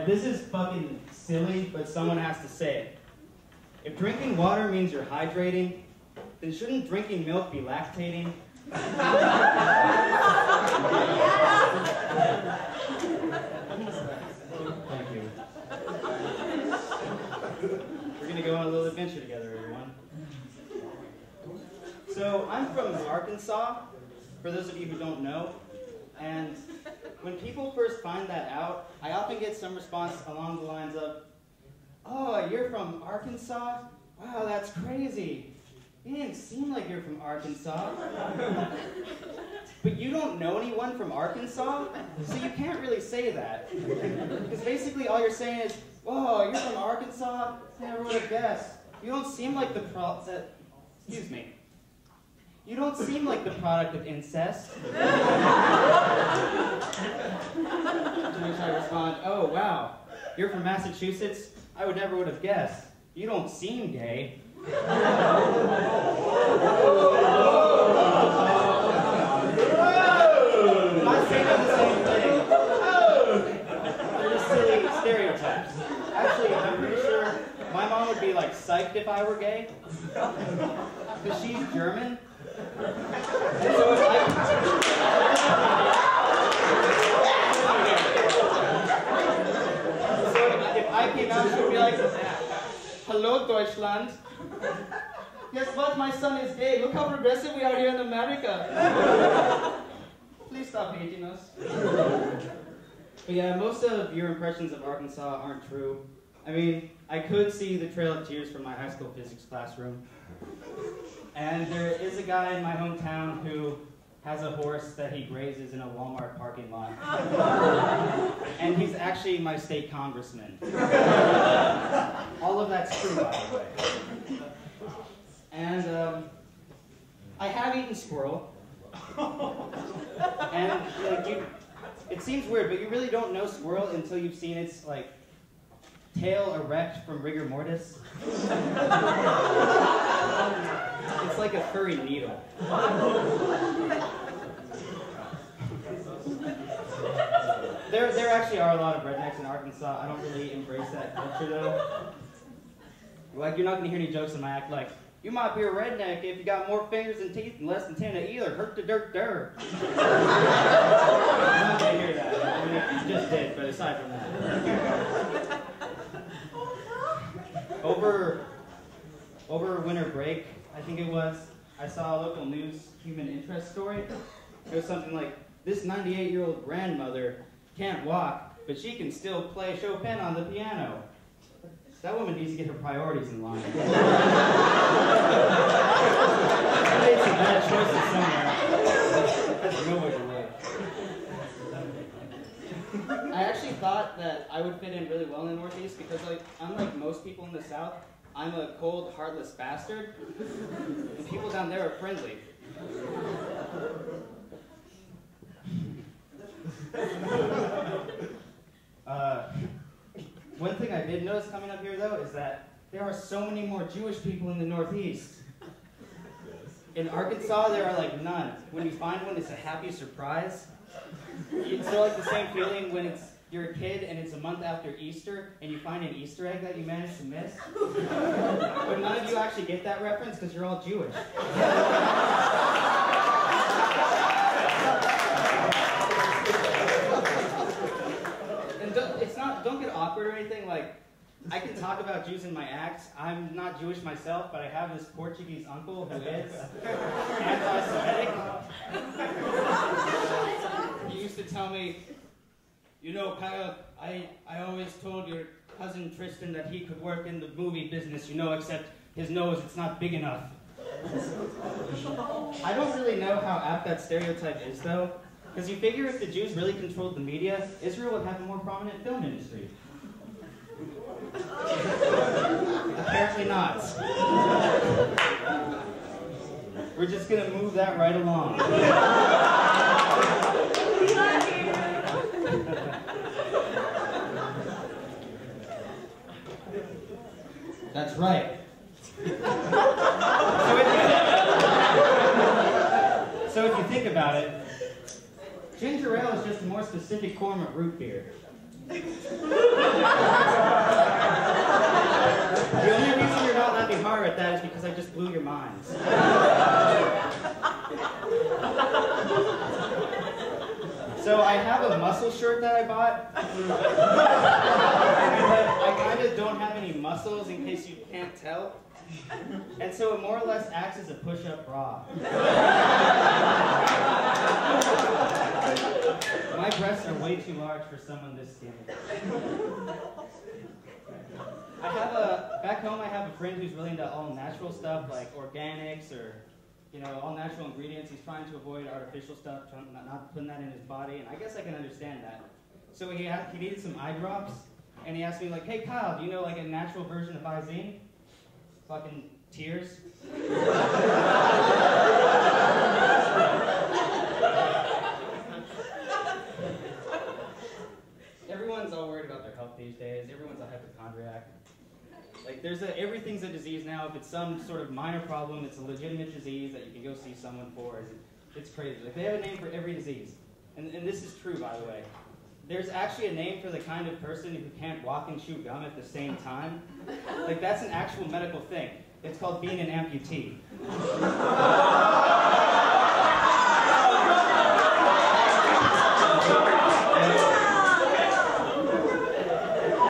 this is fucking silly, but someone has to say it. If drinking water means you're hydrating, then shouldn't drinking milk be lactating? Thank you. We're gonna go on a little adventure together, everyone. So, I'm from Arkansas, for those of you who don't know, and when people first find that out, I often get some response along the lines of, "Oh, you're from Arkansas? Wow, that's crazy. You didn't seem like you're from Arkansas." But you don't know anyone from Arkansas, so you can't really say that. Because basically all you're saying is, "Whoa, you're from Arkansas? Never would have guessed. You don't seem like the excuse me. You don't seem like the product of incest." To which I respond, "Oh, wow, you're from Massachusetts? I never would have guessed. You don't seem gay." I'm not saying I'm the same thing. They're just silly stereotypes. Actually, I'm pretty sure my mom would be like psyched if I were gay. Because she's German. And so if I came out, she would be like, "Hello, Deutschland. Guess what? My son is gay. Look how progressive we are here in America. Please stop hating us." But yeah, most of your impressions of Arkansas aren't true. I mean, I could see the trail of tears from my high school physics classroom. And there is a guy in my hometown who has a horse that he grazes in a Walmart parking lot. And he's actually my state congressman. All of that's true, by the way. And I have eaten squirrel. And like, it seems weird, but you really don't know squirrel until you've seen its like tail erect from rigor mortis. It's like a furry needle. There actually are a lot of rednecks in Arkansas. I don't really embrace that culture though. Like, you're not gonna hear any jokes in my act like, "You might be a redneck if you got more fingers and teeth and less than 10 of either. Hurt the dirt dirt." You're not gonna hear that. I mean, you just did, but aside from that. Over winter break, I think it was, I saw a local news human interest story. It was something like, "This 98-year-old grandmother can't walk, but she can still play Chopin on the piano. That woman needs to get her priorities in line." I made some bad choices somewhere. That's no way to live. I actually thought that I would fit in really well in the Northeast because, like, unlike most people in the South, I'm a cold, heartless bastard, and people down there are friendly. One thing I did notice coming up here, though, is that there are so many more Jewish people in the Northeast. In Arkansas, there are like none. When you find one, it's a happy surprise. It's still like the same feeling when you're a kid and it's a month after Easter and you find an Easter egg that you managed to miss. But none of you actually get that reference because you're all Jewish. And don't get awkward or anything. Like, I can talk about Jews in my acts. I'm not Jewish myself, but I have this Portuguese uncle who is anti-Semitic. He used to tell me, "You know, Kyle, I always told your cousin Tristan that he could work in the movie business, you know, except his nose, it's not big enough." I don't really know how apt that stereotype is, though, because you figure if the Jews really controlled the media, Israel would have a more prominent film industry. Apparently not. We're just going to move that right along. That's right. So if you think about it, ginger ale is just a more specific form of root beer. The only reason you're not laughing hard at that is because I just blew your minds. So I have a muscle shirt that I bought. But I kind of don't have any muscles in case you can't tell. And so it more or less acts as a push-up bra. My breasts are way too large for someone this skinny. Back home I have a friend who's really into all natural stuff, like organics or, all natural ingredients. He's trying to avoid artificial stuff, not putting that in his body, and I guess I can understand that. So he needed some eye drops, and he asked me, like, hey Kyle, do you know like a natural version of Visine? Fucking tears. Everyone's all worried about their health these days. Everyone's a hypochondriac. Like, everything's a disease now. If it's some sort of minor problem, it's a legitimate disease that you can go see someone for. It's crazy. Like, they have a name for every disease. And this is true, by the way. There's actually a name for the kind of person who can't walk and chew gum at the same time. Like, that's an actual medical thing. It's called being an amputee.